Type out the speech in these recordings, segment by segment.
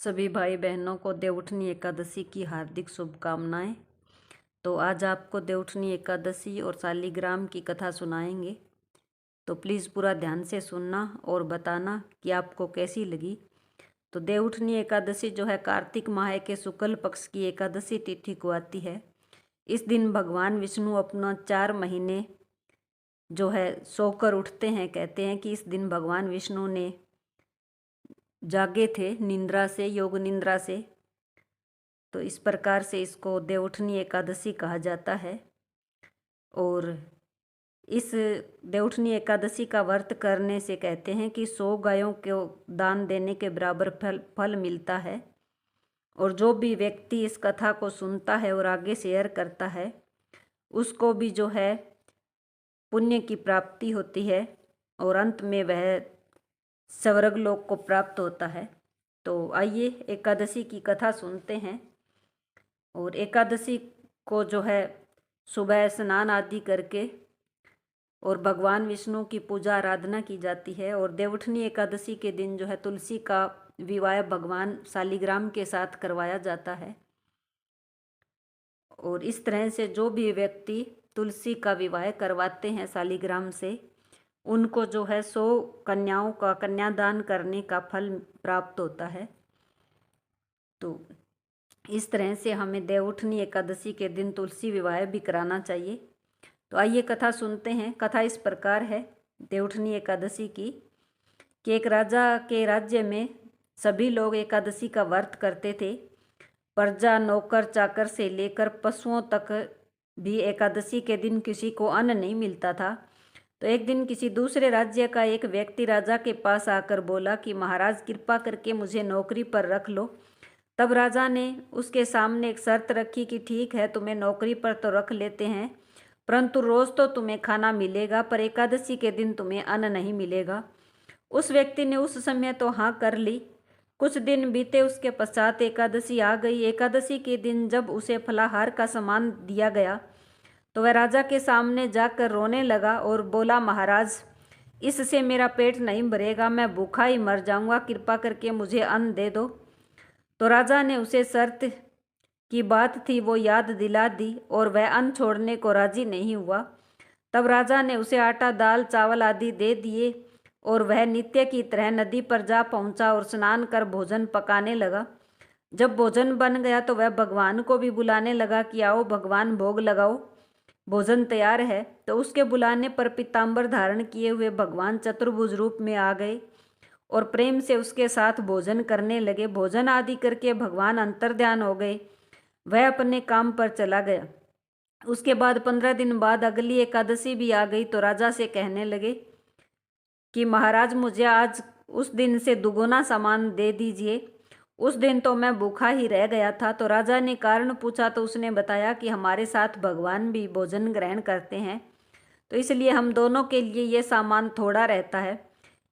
सभी भाई बहनों को देवउठनी एकादशी की हार्दिक शुभकामनाएं। तो आज आपको देवउठनी एकादशी और शालिग्राम की कथा सुनाएंगे। तो प्लीज़ पूरा ध्यान से सुनना और बताना कि आपको कैसी लगी। तो देवउठनी एकादशी जो है कार्तिक माह के शुक्ल पक्ष की एकादशी तिथि को आती है। इस दिन भगवान विष्णु अपना 4 महीने जो है सोकर उठते हैं। कहते हैं कि इस दिन भगवान विष्णु ने जागे थे निंद्रा से, योग निंद्रा से। तो इस प्रकार से इसको देवउठनी एकादशी कहा जाता है। और इस देवउठनी एकादशी का व्रत करने से कहते हैं कि 100 गायों को दान देने के बराबर फल मिलता है। और जो भी व्यक्ति इस कथा को सुनता है और आगे शेयर करता है उसको भी जो है पुण्य की प्राप्ति होती है और अंत में वह स्वर्ग लोक को प्राप्त होता है। तो आइए एकादशी की कथा सुनते हैं। और एकादशी को जो है सुबह स्नान आदि करके और भगवान विष्णु की पूजा आराधना की जाती है। और देवउठनी एकादशी के दिन जो है तुलसी का विवाह भगवान शालिग्राम के साथ करवाया जाता है। और इस तरह से जो भी व्यक्ति तुलसी का विवाह करवाते हैं शालिग्राम से, उनको जो है 100 कन्याओं का कन्यादान करने का फल प्राप्त होता है। तो इस तरह से हमें देवउठनी एकादशी के दिन तुलसी विवाह भी कराना चाहिए। तो आइए कथा सुनते हैं। कथा इस प्रकार है देवउठनी एकादशी की कि एक राजा के राज्य में सभी लोग एकादशी का व्रत करते थे। प्रजा, नौकर चाकर से लेकर पशुओं तक भी एकादशी के दिन किसी को अन्न नहीं मिलता था। तो एक दिन किसी दूसरे राज्य का एक व्यक्ति राजा के पास आकर बोला कि महाराज कृपा करके मुझे नौकरी पर रख लो। तब राजा ने उसके सामने एक शर्त रखी कि ठीक है, तुम्हें नौकरी पर तो रख लेते हैं, परंतु रोज़ तो तुम्हें खाना मिलेगा, पर एकादशी के दिन तुम्हें अन्न नहीं मिलेगा। उस व्यक्ति ने उस समय तो हाँ कर ली। कुछ दिन बीते, उसके पश्चात एकादशी आ गई। एकादशी के दिन जब उसे फलाहार का सामान दिया गया तो वह राजा के सामने जाकर रोने लगा और बोला, महाराज इससे मेरा पेट नहीं भरेगा, मैं भूखा ही मर जाऊंगा, कृपा करके मुझे अन्न दे दो। तो राजा ने उसे शर्त की बात थी वो याद दिला दी और वह अन्न छोड़ने को राजी नहीं हुआ। तब राजा ने उसे आटा, दाल, चावल आदि दे दिए और वह नित्य की तरह नदी पर जा पहुंचा और स्नान कर भोजन पकाने लगा। जब भोजन बन गया तो वह भगवान को भी बुलाने लगा कि आओ भगवान, भोग लगाओ, भोजन तैयार है। तो उसके बुलाने पर पीताम्बर धारण किए हुए भगवान चतुर्भुज रूप में आ गए और प्रेम से उसके साथ भोजन करने लगे। भोजन आदि करके भगवान अंतर्ध्यान हो गए। वह अपने काम पर चला गया। उसके बाद 15 दिन बाद अगली एकादशी भी आ गई। तो राजा से कहने लगे कि महाराज मुझे आज उस दिन से दुगुना सामान दे दीजिए, उस दिन तो मैं भूखा ही रह गया था। तो राजा ने कारण पूछा तो उसने बताया कि हमारे साथ भगवान भी भोजन ग्रहण करते हैं, तो इसलिए हम दोनों के लिए ये सामान थोड़ा रहता है।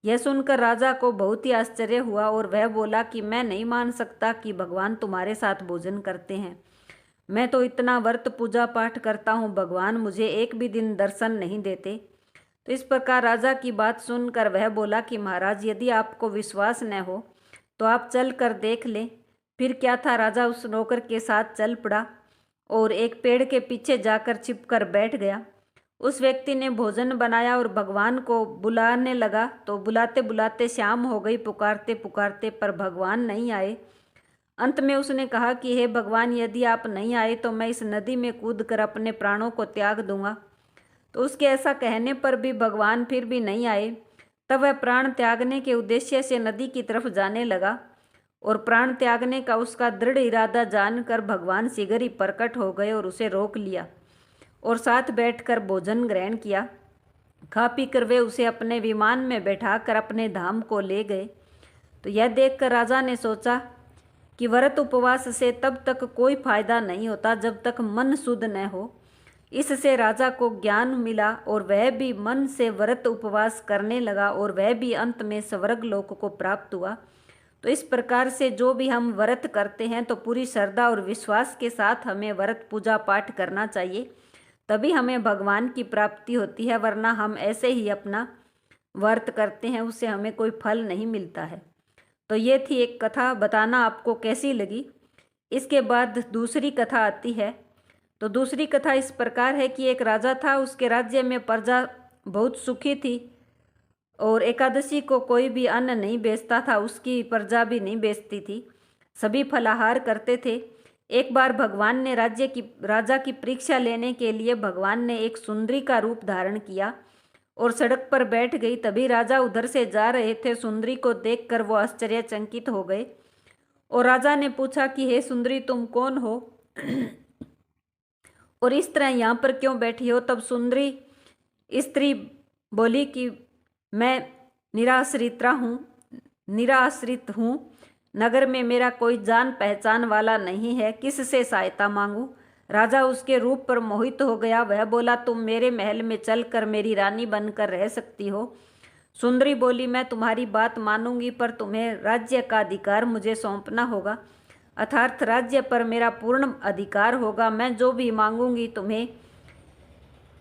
यह सुनकर राजा को बहुत ही आश्चर्य हुआ और वह बोला कि मैं नहीं मान सकता कि भगवान तुम्हारे साथ भोजन करते हैं। मैं तो इतना व्रत पूजा पाठ करता हूँ, भगवान मुझे एक भी दिन दर्शन नहीं देते। तो इस प्रकार राजा की बात सुनकर वह बोला कि महाराज यदि आपको विश्वास न हो तो आप चल कर देख लें। फिर क्या था, राजा उस नौकर के साथ चल पड़ा और एक पेड़ के पीछे जाकर छिपकर बैठ गया। उस व्यक्ति ने भोजन बनाया और भगवान को बुलाने लगा। तो बुलाते बुलाते शाम हो गई, पुकारते पुकारते पर भगवान नहीं आए। अंत में उसने कहा कि हे भगवान, यदि आप नहीं आए तो मैं इस नदी में कूदकर अपने प्राणों को त्याग दूंगा। तो उसके ऐसा कहने पर भी भगवान फिर भी नहीं आए। तब वह प्राण त्यागने के उद्देश्य से नदी की तरफ जाने लगा और प्राण त्यागने का उसका दृढ़ इरादा जानकर भगवान शीघ्र ही प्रकट हो गए और उसे रोक लिया और साथ बैठकर भोजन ग्रहण किया। खा पी कर वे उसे अपने विमान में बैठाकर अपने धाम को ले गए। तो यह देखकर राजा ने सोचा कि व्रत उपवास से तब तक कोई फायदा नहीं होता जब तक मन शुद्ध न हो। इससे राजा को ज्ञान मिला और वह भी मन से व्रत उपवास करने लगा और वह भी अंत में स्वर्ग लोक को प्राप्त हुआ। तो इस प्रकार से जो भी हम व्रत करते हैं तो पूरी श्रद्धा और विश्वास के साथ हमें व्रत पूजा पाठ करना चाहिए, तभी हमें भगवान की प्राप्ति होती है। वरना हम ऐसे ही अपना व्रत करते हैं, उससे हमें कोई फल नहीं मिलता है। तो ये थी एक कथा, बताना आपको कैसी लगी। इसके बाद दूसरी कथा आती है। तो दूसरी कथा इस प्रकार है कि एक राजा था, उसके राज्य में प्रजा बहुत सुखी थी और एकादशी को कोई भी अन्न नहीं बेचता था, उसकी प्रजा भी नहीं बेचती थी, सभी फलाहार करते थे। एक बार भगवान ने राजा की परीक्षा लेने के लिए भगवान ने एक सुंदरी का रूप धारण किया और सड़क पर बैठ गई। तभी राजा उधर से जा रहे थे, सुंदरी को देखकर वो आश्चर्यचकित हो गए और राजा ने पूछा कि हे सुंदरी, तुम कौन हो और इस तरह यहाँ पर क्यों बैठी हो? तब सुंदरी स्त्री बोली कि मैं निराश्रित हूँ, नगर में मेरा कोई जान पहचान वाला नहीं है, किससे सहायता मांगूं? राजा उसके रूप पर मोहित हो गया। वह बोला, तुम मेरे महल में चलकर मेरी रानी बनकर रह सकती हो। सुंदरी बोली, मैं तुम्हारी बात मानूंगी, पर तुम्हें राज्य का अधिकार मुझे सौंपना होगा, अर्थात राज्य पर मेरा पूर्ण अधिकार होगा। मैं जो भी मांगूंगी तुम्हें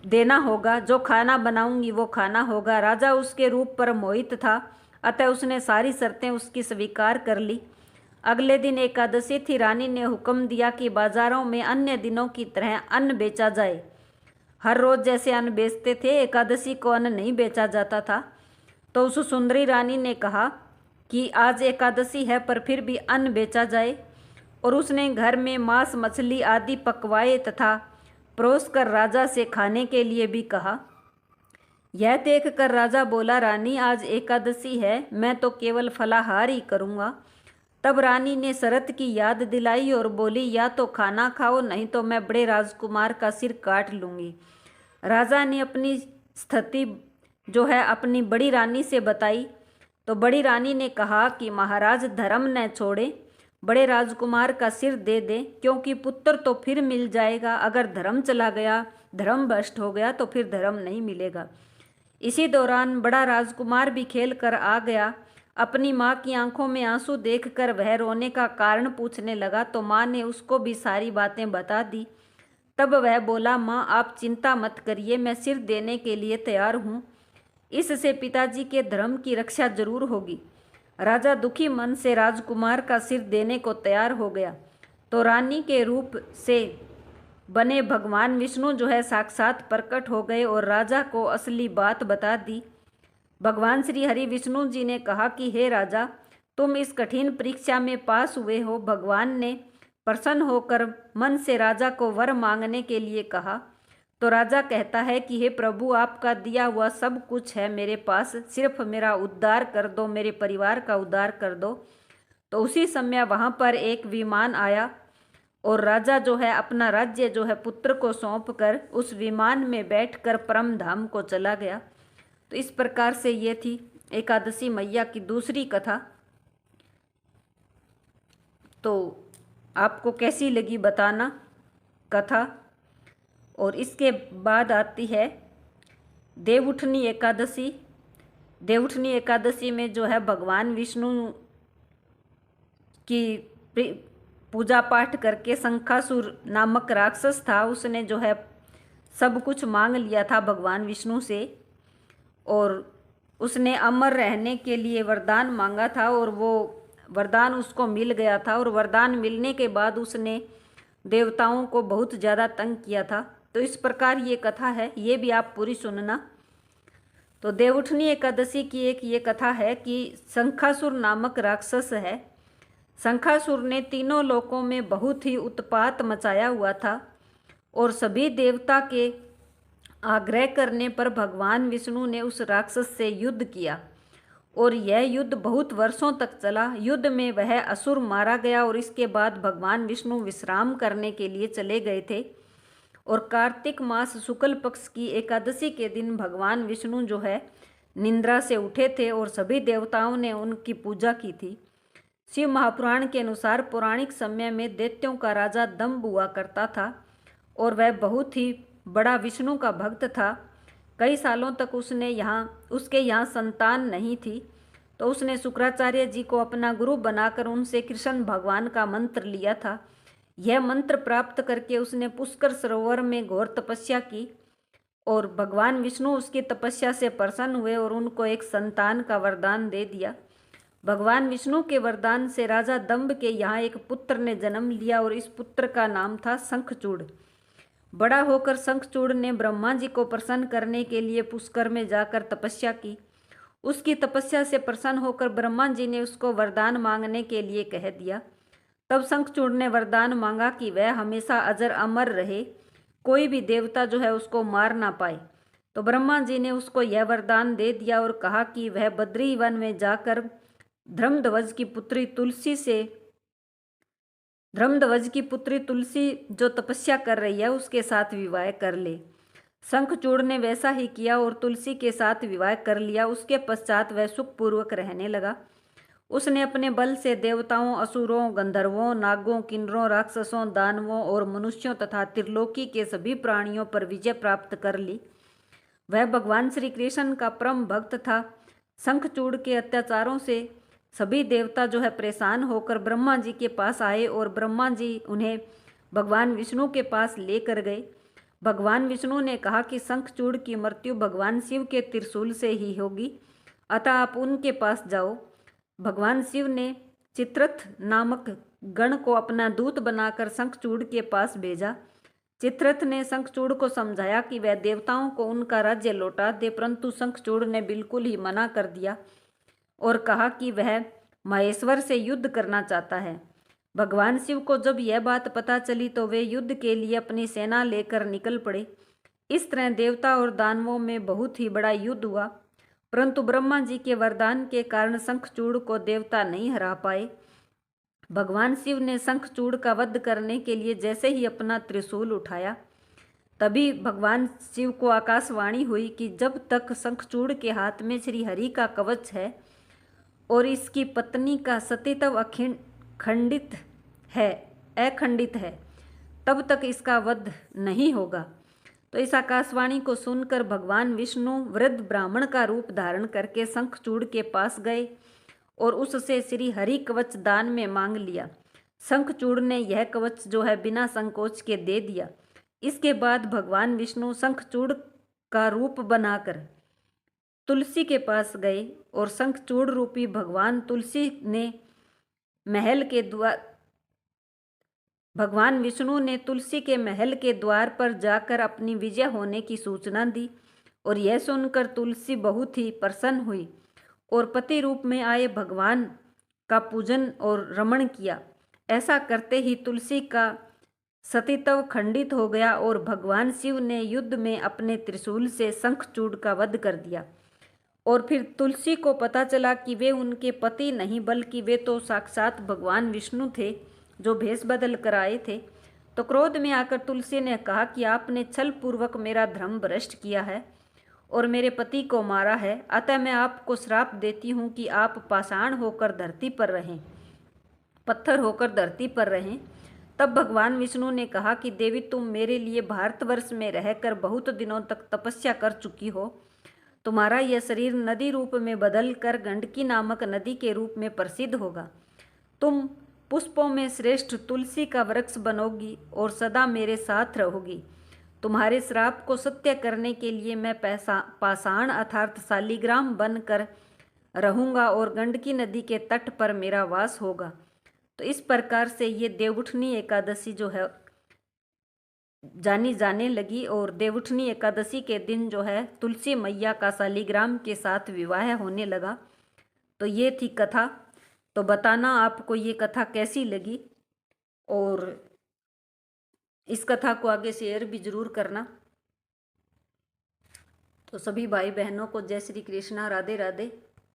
देना होगा, जो खाना बनाऊंगी वो खाना होगा। राजा उसके रूप पर मोहित था, अतः उसने सारी शर्तें उसकी स्वीकार कर ली। अगले दिन एकादशी थी। रानी ने हुक्म दिया कि बाजारों में अन्य दिनों की तरह अन्न बेचा जाए। हर रोज जैसे अन्न बेचते थे, एकादशी को अन्न नहीं बेचा जाता था। तो उस सुंदरी रानी ने कहा कि आज एकादशी है पर फिर भी अन्न बेचा जाए, और उसने घर में मांस मछली आदि पकवाए तथा परोस कर राजा से खाने के लिए भी कहा। यह देखकर राजा बोला, रानी आज एकादशी है, मैं तो केवल फलाहार ही करूँगा। तब रानी ने शरत की याद दिलाई और बोली, या तो खाना खाओ, नहीं तो मैं बड़े राजकुमार का सिर काट लूँगी। राजा ने अपनी स्थिति जो है अपनी बड़ी रानी से बताई। तो बड़ी रानी ने कहा कि महाराज धर्म न छोड़े, बड़े राजकुमार का सिर दे दे, क्योंकि पुत्र तो फिर मिल जाएगा, अगर धर्म चला गया, धर्म भ्रष्ट हो गया तो फिर धर्म नहीं मिलेगा। इसी दौरान बड़ा राजकुमार भी खेल कर आ गया। अपनी माँ की आंखों में आंसू देखकर वह रोने का कारण पूछने लगा, तो माँ ने उसको भी सारी बातें बता दी। तब वह बोला, माँ आप चिंता मत करिए, मैं सिर देने के लिए तैयार हूँ, इससे पिताजी के धर्म की रक्षा जरूर होगी। राजा दुखी मन से राजकुमार का सिर देने को तैयार हो गया। तो रानी के रूप से बने भगवान विष्णु जो है साक्षात प्रकट हो गए और राजा को असली बात बता दी। भगवान श्री हरि विष्णु जी ने कहा कि हे राजा, तुम इस कठिन परीक्षा में पास हुए हो। भगवान ने प्रसन्न होकर मन से राजा को वर मांगने के लिए कहा। तो राजा कहता है कि हे प्रभु, आपका दिया हुआ सब कुछ है मेरे पास, सिर्फ मेरा उद्धार कर दो, मेरे परिवार का उद्धार कर दो। तो उसी समय वहाँ पर एक विमान आया और राजा जो है अपना राज्य जो है पुत्र को सौंप कर उस विमान में बैठकर परम धाम को चला गया। तो इस प्रकार से ये थी एकादशी मैया की दूसरी कथा। तो आपको कैसी लगी बताना कथा। और इसके बाद आती है देवउठनी एकादशी। देवउठनी एकादशी में जो है भगवान विष्णु की पूजा पाठ करके शंखासुर नामक राक्षस था, उसने जो है सब कुछ मांग लिया था भगवान विष्णु से, और उसने अमर रहने के लिए वरदान मांगा था और वो वरदान उसको मिल गया था। और वरदान मिलने के बाद उसने देवताओं को बहुत ज़्यादा तंग किया था। तो इस प्रकार ये कथा है, ये भी आप पूरी सुनना। तो देवउठनी एकादशी की एक ये कथा है कि शंखासुर नामक राक्षस है। शंखासुर ने तीनों लोकों में बहुत ही उत्पात मचाया हुआ था और सभी देवता के आग्रह करने पर भगवान विष्णु ने उस राक्षस से युद्ध किया और यह युद्ध बहुत वर्षों तक चला। युद्ध में वह असुर मारा गया और इसके बाद भगवान विष्णु विश्राम करने के लिए चले गए थे। और कार्तिक मास शुक्ल पक्ष की एकादशी के दिन भगवान विष्णु जो है निंद्रा से उठे थे और सभी देवताओं ने उनकी पूजा की थी। शिव महापुराण के अनुसार पौराणिक समय में दैत्यों का राजा दंभ हुआ करता था और वह बहुत ही बड़ा विष्णु का भक्त था। कई सालों तक उसके यहाँ संतान नहीं थी, तो उसने शुक्राचार्य जी को अपना गुरु बनाकर उनसे कृष्ण भगवान का मंत्र लिया था। यह मंत्र प्राप्त करके उसने पुष्कर सरोवर में घोर तपस्या की और भगवान विष्णु उसकी तपस्या से प्रसन्न हुए और उनको एक संतान का वरदान दे दिया। भगवान विष्णु के वरदान से राजा दंभ के यहाँ एक पुत्र ने जन्म लिया और इस पुत्र का नाम था शंखचूड़। बड़ा होकर शंखचूड़ ने ब्रह्मा जी को प्रसन्न करने के लिए पुष्कर में जाकर तपस्या की। उसकी तपस्या से प्रसन्न होकर ब्रह्मा जी ने उसको वरदान मांगने के लिए कह दिया। तब शंखचूड़ ने वरदान मांगा कि वह हमेशा अजर अमर रहे, कोई भी देवता जो है उसको मार ना पाए। तो ब्रह्मा जी ने उसको यह वरदान दे दिया और कहा कि वह बद्री वन में जाकर धर्मध्वज की पुत्री तुलसी जो तपस्या कर रही है उसके साथ विवाह कर ले। शंखचूड़ ने वैसा ही किया और तुलसी के साथ विवाह कर लिया। उसके पश्चात वह सुखपूर्वक रहने लगा। उसने अपने बल से देवताओं, असुरों, गंधर्वों, नागों, किन्नरों, राक्षसों, दानवों और मनुष्यों तथा त्रिलोकी के सभी प्राणियों पर विजय प्राप्त कर ली। वह भगवान श्री कृष्ण का परम भक्त था। शंखचूड़ के अत्याचारों से सभी देवता जो है परेशान होकर ब्रह्मा जी के पास आए और ब्रह्मा जी उन्हें भगवान विष्णु के पास लेकर गए। भगवान विष्णु ने कहा कि शंखचूड़ की मृत्यु भगवान शिव के त्रिशूल से ही होगी, अतः आप उनके पास जाओ। भगवान शिव ने चित्रथ नामक गण को अपना दूत बनाकर शंखचूड़ के पास भेजा। चित्रथ ने शंखचूड़ को समझाया कि वह देवताओं को उनका राज्य लौटा दे, परंतु शंखचूड़ ने बिल्कुल ही मना कर दिया और कहा कि वह महेश्वर से युद्ध करना चाहता है। भगवान शिव को जब यह बात पता चली तो वे युद्ध के लिए अपनी सेना लेकर निकल पड़े। इस तरह देवता और दानवों में बहुत ही बड़ा युद्ध हुआ, परंतु ब्रह्मा जी के वरदान के कारण शंखचूड़ को देवता नहीं हरा पाए। भगवान शिव ने शंखचूड़ का वध करने के लिए जैसे ही अपना त्रिशूल उठाया, तभी भगवान शिव को आकाशवाणी हुई कि जब तक शंखचूड़ के हाथ में श्री हरि का कवच है और इसकी पत्नी का सतीत्व अखंडित है, तब तक इसका वध नहीं होगा। तो इस आकाशवाणी को सुनकर भगवान विष्णु वृद्ध ब्राह्मण का रूप धारण करके शंखचूड़ के पास गए और उससे श्री हरि कवच दान में मांग लिया। शंखचूड़ ने यह कवच जो है बिना संकोच के दे दिया। इसके बाद भगवान विष्णु शंखचूड़ का रूप बनाकर तुलसी के पास गए और शंखचूड़ रूपी भगवान विष्णु ने तुलसी के महल के द्वार पर जाकर अपनी विजय होने की सूचना दी और यह सुनकर तुलसी बहुत ही प्रसन्न हुई और पति रूप में आए भगवान का पूजन और रमण किया। ऐसा करते ही तुलसी का सतीत्व खंडित हो गया और भगवान शिव ने युद्ध में अपने त्रिशूल से शंखचूड़ का वध कर दिया। और फिर तुलसी को पता चला कि वे उनके पति नहीं बल्कि वे तो साक्षात भगवान विष्णु थे जो भेष बदल कर आए थे। तो क्रोध में आकर तुलसी ने कहा कि आपने छल पूर्वक मेरा धर्म भ्रष्ट किया है और मेरे पति को मारा है, अतः मैं आपको श्राप देती हूँ कि आप पाषाण होकर धरती पर रहें, पत्थर होकर धरती पर रहें। तब भगवान विष्णु ने कहा कि देवी, तुम मेरे लिए भारतवर्ष में रहकर बहुत दिनों तक तपस्या कर चुकी हो। तुम्हारा यह शरीर नदी रूप में बदल कर गंडकी नामक नदी के रूप में प्रसिद्ध होगा। तुम पुष्पों में श्रेष्ठ तुलसी का वृक्ष बनोगी और सदा मेरे साथ रहोगी। तुम्हारे श्राप को सत्य करने के लिए मैं पाषाण अर्थात शालिग्राम बनकर रहूँगा और गंडकी नदी के तट पर मेरा वास होगा। तो इस प्रकार से ये देवउठनी एकादशी जो है जानी जाने लगी और देवउठनी एकादशी के दिन जो है तुलसी मैया का शालिग्राम के साथ विवाह होने लगा। तो ये थी कथा। तो बताना आपको ये कथा कैसी लगी और इस कथा को आगे शेयर भी जरूर करना। तो सभी भाई बहनों को जय श्री कृष्णा, राधे राधे।